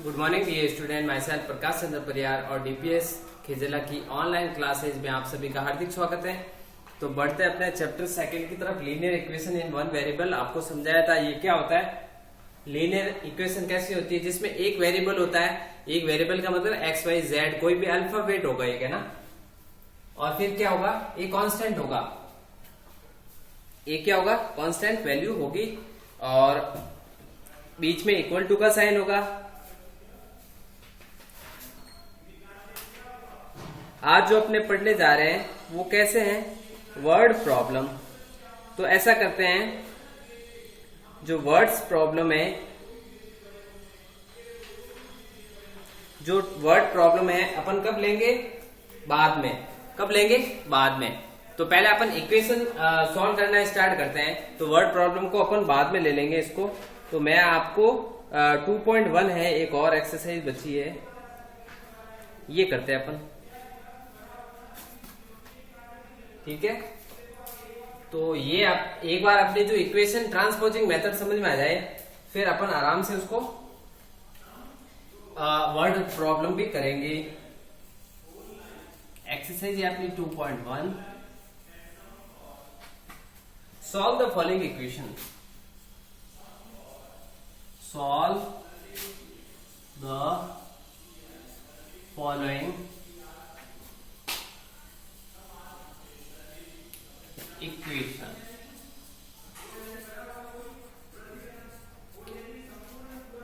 Good morning dear student, myself Prakash Chandra Pariyar और DPS खेजला की online classes में आप सभी का हार्दिक स्वागत है। तो बढ़ते अपने चैप्टर सेकंड की तरफ, linear equation in one variable. आपको समझाया था ये क्या होता है, लीनियर इक्वेशन कैसी होती है जिसमें एक वेरिएबल होता है। एक वेरिएबल का मतलब एक्स वाई जेड, कोई भी अल्फाबेट होगा एक, है ना। और फिर क्या होगा, एक कांस्टेंट होगा। एक क्या होगा, कांस्टेंट वैल्यू होगी और बीच में इक्वल टू का साइन होगा। आज जो अपने पढ़ने जा रहे हैं वो कैसे हैं, वर्ड प्रॉब्लम। तो ऐसा करते हैं, जो वर्ड्स प्रॉब्लम है, जो वर्ड प्रॉब्लम है अपन कब लेंगे, बाद में। कब लेंगे, बाद में। तो पहले अपन इक्वेशन सॉल्व करना स्टार्ट करते हैं। तो वर्ड प्रॉब्लम को अपन बाद में ले लेंगे इसको। तो मैं आपको 2.1 है, एक और एक्सरसाइज बची है, ये करते हैं अपन। ठीक है, तो ये आप एक बार अपने जो इक्वेशन ट्रांसपोजिंग मेथड समझ में आ जाए, फिर अपन आराम से उसको वर्ड प्रॉब्लम भी करेंगे। एक्सरसाइज है अपनी 2.1, solve the following equation. Solve the following equation.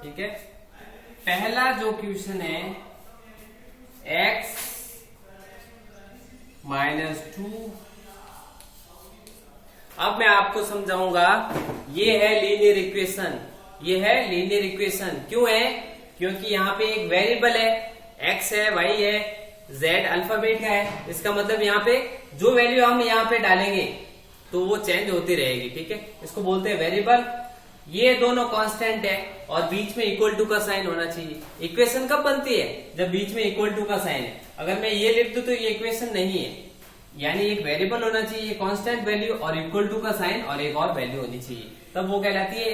ठीक है, पहला जो क्वेश्चन है x -2। अब मैं आपको समझाऊंगा, ये है लीनियर इक्वेशन। ये है लीनियर इक्वेशन। क्यों है, क्योंकि यहाँ पे एक वेरिएबल है, x है, y है, z अल्फाबेट का है। इसका मतलब यहाँ पे जो वैल्यू हम यहाँ पे डालेंगे तो वो चेंज होती रहेगी। ठीक है, इसको बोलते हैं वेरिएबल। ये दोनों कांस्टेंट है और बीच में इक्वल टू का साइन होना चाहिए। इक्वेशन कब बनती है, जब बीच में इक्वल टू का साइन है। अगर मैं ये लिख दूं तो ये इक्वेशन नहीं है। यानी एक वेरिएबल होना चाहिए, कांस्टेंट वैल्यू और इक्वल टू का साइन, और एक और वैल्यू होनी चाहिए, तब वो कहलाती है।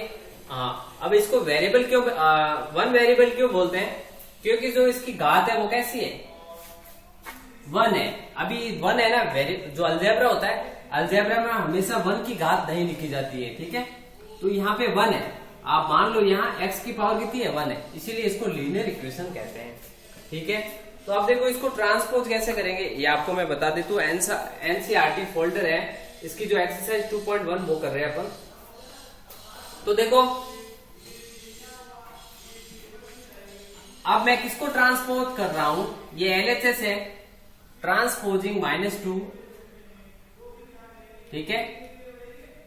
अब इसको वेरिएबल क्यों, वन वेरिएबल क्यों बोलते हैं, क्योंकि जो इसकी घात है वो कैसी है, 1 है। अभी 1 है ना, जो अलजेब्रा होता है, अलजेब्रा में हमेशा 1 की घात नहीं लिखी जाती है। ठीक है, तो यहाँ पे 1 है। आप मान लो यहाँ x की पावर कितनी है, 1 है, इसीलिए इसको लीनियर इक्वेशन कहते हैं। ठीक है, तो अब देखो इसको ट्रांसपोज कैसे करेंगे, ये आपको मैं बता देता हूँ। एनसीईआरटी फोल्डर है, इसकी जो एक्सरसाइज 2.1 वो कर रहे हैं अपन। तो देखो अब मैं किसको ट्रांसपोज कर रहा हूं, ये एलएचएस है, ट्रांसपोजिंग -2। ठीक है,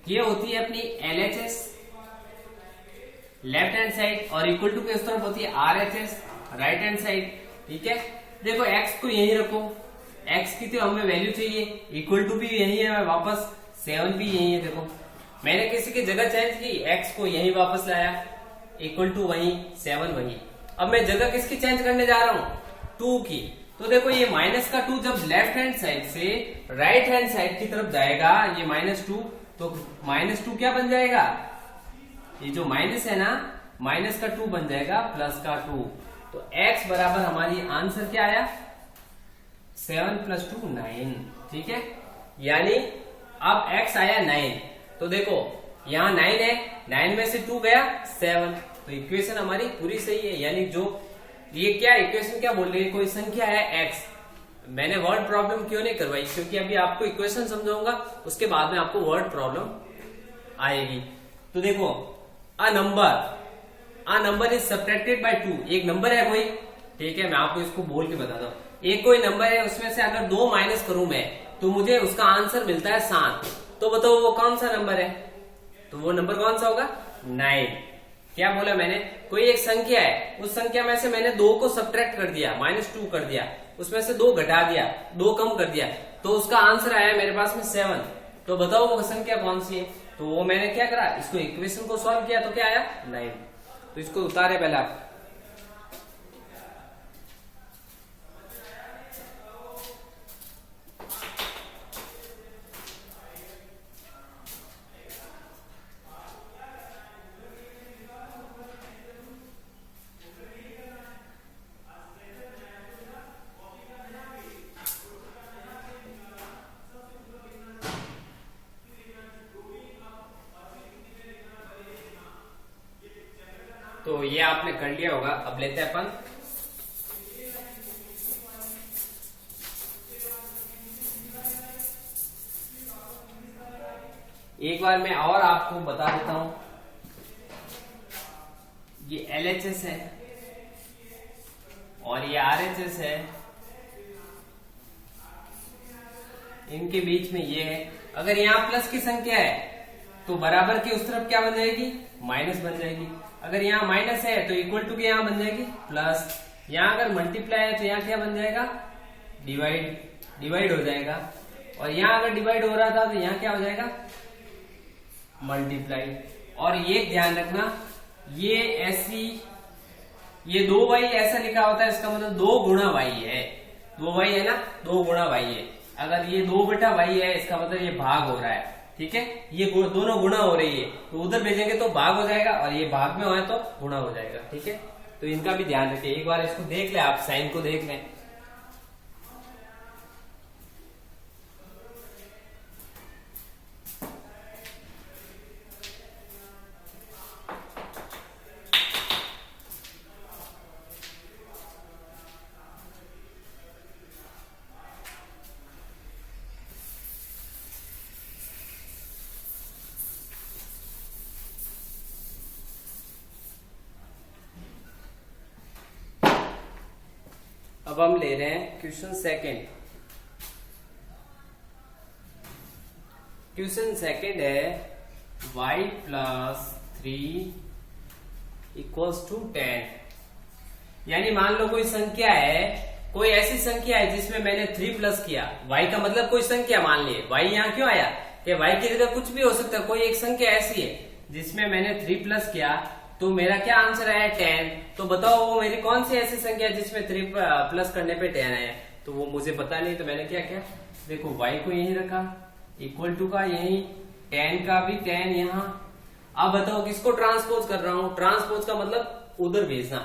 ये होती है अपनी एलएचएस लेफ्ट हैंड साइड, और इक्वल टू के उस तरफ होती है आरएचएस राइट हैंड साइड। ठीक है, देखो x को यही रखो, x की तो हमें वैल्यू चाहिए, इक्वल टू भी यही है, मैं वापस 7 भी यही है। देखो मैंने किसी की जगह चेंज की, x को यही वापस लाया, इक्वल टू वही, 7 वही। अब मैं जगह किसकी चेंज करने जा रहा हूं, 2 की। तो देखो ये -2 जब लेफ्ट हैंड साइड से राइट हैंड साइड की तरफ जाएगा, ये -2, तो -2 क्या बन जाएगा, ये जो माइनस है ना, -2 बन जाएगा +2। तो x बराबर हमारी आंसर क्या आया, 7 + 2 9। ठीक है, यानी अब x आया 9। तो देखो यहाँ 9 है, 9 में से 2 गया 7, तो इक्वेशन हमारी पूरी सही है। यानी जो ये क्या इक्वेशन क्या बोल रही है, कोई संख्या है x। मैंने वर्ड प्रॉब्लम क्यों नहीं करवाई, क्योंकि अभी आपको इक्वेशन समझाऊंगा, उसके बाद में आपको वर्ड प्रॉब्लम आएगी। तो देखो a number is subtracted by 2। एक नंबर है कोई, ठीक है, मैं आपको इसको बोल के बताता हूँ। एक कोई नंबर है, उसमें से अगर 2 माइनस करूं मैं, तो मुझे उसका आंसर मिलता है 7। तो बताओ वो कौन सा नंबर है, तो वो नंबर कौन सा होगा, 9। क्या बोला मैंने, कोई एक संख्या है, उस संख्या में से मैंने 2 को सब्ट्रैक्ट कर दिया, -2 कर दिया, उसमें से 2 घटा दिया, 2 कम कर दिया, तो उसका आंसर आया मेरे पास में 7। तो बताओ वो संख्या कौन सी है। तो वो मैंने क्या करा, इसको इक्वेशन को सॉल्व किया, तो क्या आया 9। तो इसको उतारे पहले आप। तो ये आपने कर लिया होगा। अब लेते हैं अपन एक बार मैं और आपको बता देता हूं, ये LHS है और ये RHS है, इनके बीच में ये है। अगर यहाँ प्लस की संख्या है तो बराबर की उस तरफ क्या बन जाएगी, माइनस बन जाएगी। अगर यहाँ माइनस है तो इक्वल टू के यहाँ बन जाएगी प्लस। यहाँ अगर मल्टीप्लाई है तो यहाँ क्या बन जाएगा, डिवाइड हो जाएगा। और यहाँ अगर डिवाइड हो रहा था तो यहाँ क्या हो जाएगा, मल्टीप्लाई। और ये ध्यान रखना, ये ऐसी, ये 2y ऐसा लिखा होता है, इसका मतलब 2 गुणा y है। 2y है ना, 2 गुणा y है। अगर ये 2/y है, इसका मतलब ये भाग हो रहा है, ठीक है। ये दोनों गुणा हो रही है, तो उधर भेजेंगे तो भाग हो जाएगा, और ये भाग में हो तो गुणा हो जाएगा, ठीक है। तो इनका भी ध्यान रखिए। एक बार इसको देख ले आप, साइन को देख लें। अब हम ले रहे हैं क्वेश्चन सेकंड। क्वेश्चन सेकंड है y प्लस 3 इक्वल्स टू 10। यानी मान लो कोई संख्या है, कोई ऐसी संख्या है जिसमें मैंने 3 प्लस किया। y का मतलब कोई संख्या, मान लिए y यहाँ क्यों आया कि y की जगह कुछ भी हो सकता है। कोई एक संख्या ऐसी है जिसमें मैंने 3 प्लस किया, तो मेरा क्या आंसर है 10। तो बताओ वो मेरी कौन सी ऐसी संख्या है जिसमें 3 प्लस करने पे 10 है। तो वो मुझे पता नहीं, तो मैंने क्या किया, देखो y को यही रखा, इक्वल टू का यही, 10 का भी 10 यहाँ। अब बताओ किसको ट्रांसपोज कर रहा हूँ, ट्रांसपोज का मतलब उधर भेजना।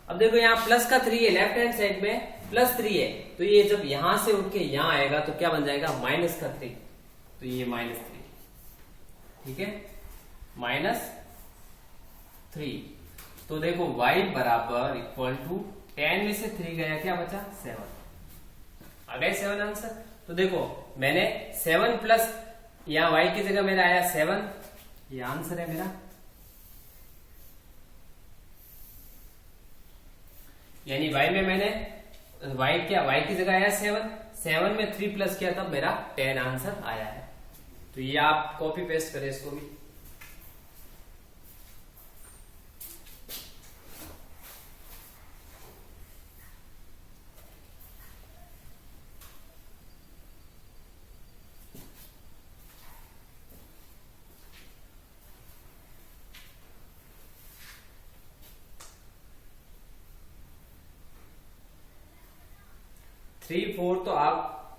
अब देखो यहाँ प्लस का 3 है, लेफ्ट हैंड साइड में प्लस 3 है, तो ये जब यहां से उठ के यहाँ आएगा तो क्या बन जाएगा, माइनस का 3। तो ये -3, ठीक है, -3। तो देखो y बराबर इक्वल टू 10 में से 3 गया, क्या बचा 7। आ गए 7 आंसर। तो देखो मैंने 7 प्लस, यहाँ y की जगह मेरा आया 7, ये आंसर है मेरा। यानी y में मैंने y की जगह आया 7 में 3 प्लस किया, तब मेरा 10 आंसर आया है। तो ये आप कॉपी पेस्ट करें इसको भी।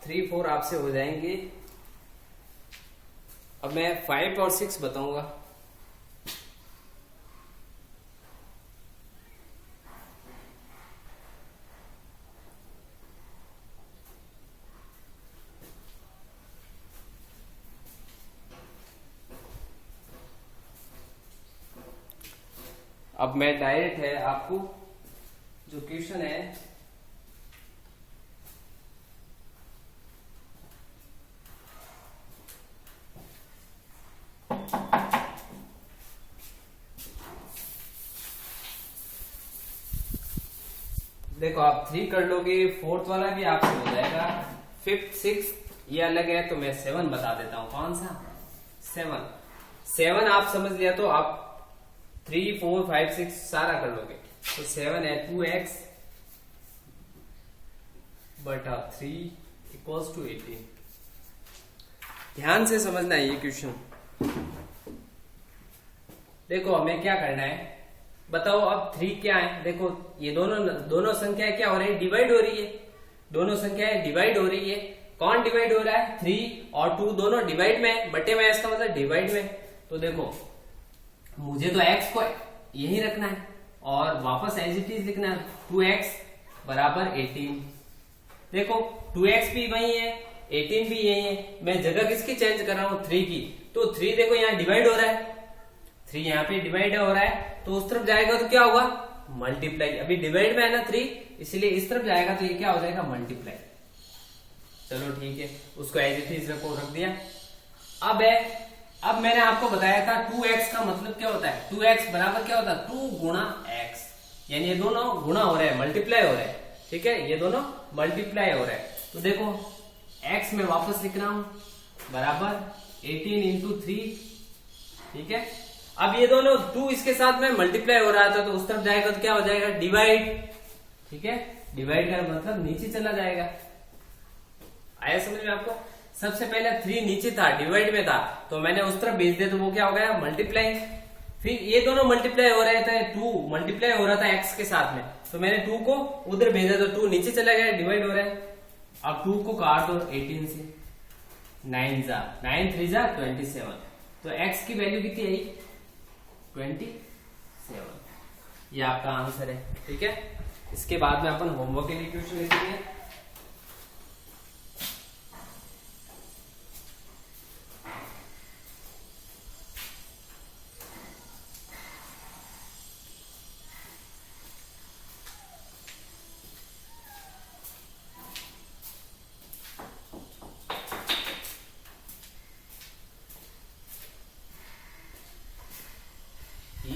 थ्री फोर आपसे हो जाएंगे। अब मैं 5 और 6 बताऊंगा। अब मैं डायरेक्ट है आपको जो क्वेश्चन है, देखो आप 3 कर लोगे, 4th वाला भी आपसे हो जाएगा, 5th 6th ये अलग है, तो मैं 7 बता देता हूं। कौन सा 7 आप समझ लिया तो आप 3 4 5 6 सारा कर लोगे। तो 7 है 2x बटा 3 इक्वल्स टू 18। ध्यान से समझना है ये क्वेश्चन। देखो हमें क्या करना है, बताओ अब 3 क्या है। देखो ये दोनों संख्याएं क्या हो रही है, डिवाइड हो रही है। दोनों संख्याएं डिवाइड हो रही है। कौन डिवाइड हो रहा है, 3 और 2 दोनों डिवाइड में, बटे में, इसका मतलब डिवाइड में। तो देखो मुझे तो x को यही रखना है और वापस एज इट इज लिखना है, 2x बराबर 18। देखो 2x भी वही है, 18 भी यही है। मैं जगह किसकी चेंज कर रहा हूं, 3 की। तो 3 देखो यहाँ डिवाइड हो रहा है, 3 यहाँ पे डिवाइड हो रहा है तो उस तरफ जाएगा तो क्या होगा, मल्टीप्लाई। अभी डिवाइड में है ना 3, इसलिए इस तरफ जाएगा तो ये क्या हो जाएगा, मल्टीप्लाई। चलो ठीक है, उसको एज इट इज रख दिया। अब मैंने आपको बताया था 2x का मतलब क्या होता है, 2x बराबर क्या होता है, 2 गुणा x, यानी ये दोनों गुणा हो रहे हैं, मल्टीप्लाई हो रहे हैं। ठीक है, ये दोनों मल्टीप्लाई हो रहे हैं। तो देखो x में वापस लिख रहा हूं बराबर 18 इंटू 3। ठीक है, अब ये दोनों 2 इसके साथ में मल्टीप्लाई हो रहा था तो उस तरफ जाएगा तो क्या हो जाएगा, डिवाइड। ठीक है, डिवाइड का मतलब नीचे चला जाएगा। आया समझ में आपको? सबसे पहले 3 नीचे था, डिवाइड में था, तो मैंने उस तरफ भेज दिया तो वो क्या हो गया, मल्टीप्लाई। फिर ये दोनों मल्टीप्लाई हो रहे थे, 2 मल्टीप्लाई हो रहा था x के साथ में, तो मैंने 2 को उधर भेजा तो 2 नीचे चला गया, डिवाइड हो रहा है। अब 2 को काट दो 18 से, 9 3 27, तो x की वैल्यू कितनी आई, 27। ये आपका आंसर है। ठीक है, इसके बाद में अपन होमवर्क के लिए क्वेश्चन लिखेंगे।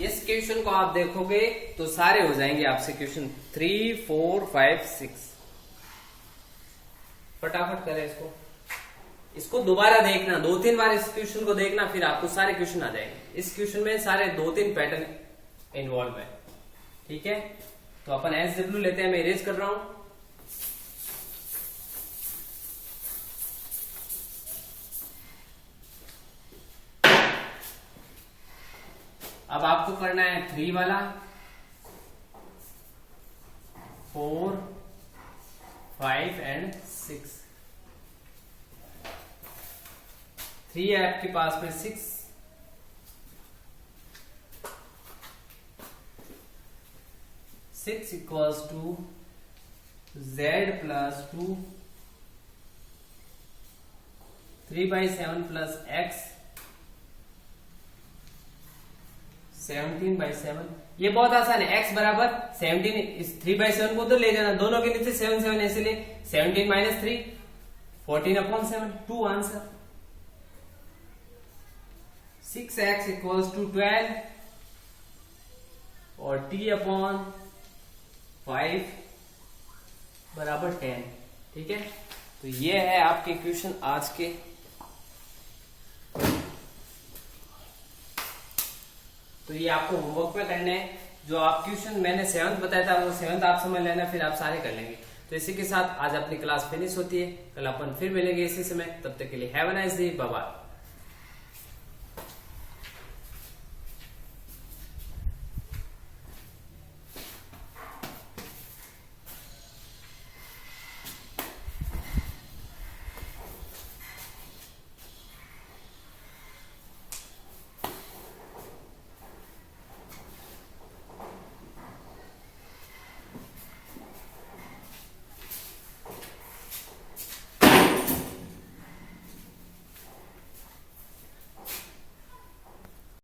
इस क्वेश्चन को आप देखोगे तो सारे हो जाएंगे आपसे क्वेश्चन 3, 4, 5, 6। फटाफट करें इसको दोबारा देखना, 2-3 बार इस क्वेश्चन को देखना, फिर आपको सारे क्वेश्चन आ जाएंगे। इस क्वेश्चन में सारे 2-3 पैटर्न इन्वॉल्व है। ठीक है, तो अपन SW लेते हैं, मैं इरेज कर रहा हूं। अब आपको करना है 3 वाला, 4, 5 एंड 6। 3 है आपके पास में, 6 equals to z plus 2 3/7 plus x 17/7। ये बहुत आसान है, x बराबर 17, इस 3/7 को तो ले जाना, दोनों के नीचे 7 है, इसलिए 17 minus 3 14/7, 2 answer. 6x equals to 12 और t/5 बराबर 10। ठीक है, तो ये है आपके क्वेश्चन आज के। तो ये आपको होमवर्क में करने हैं। जो आप क्वेश्चन मैंने 7th बताया था वो 7th आप समझ लेना, फिर आप सारे कर लेंगे। तो इसी के साथ आज अपनी क्लास फिनिश होती है। कल अपन फिर मिलेंगे इसी समय, तब तक के लिए have a nice day, bye bye.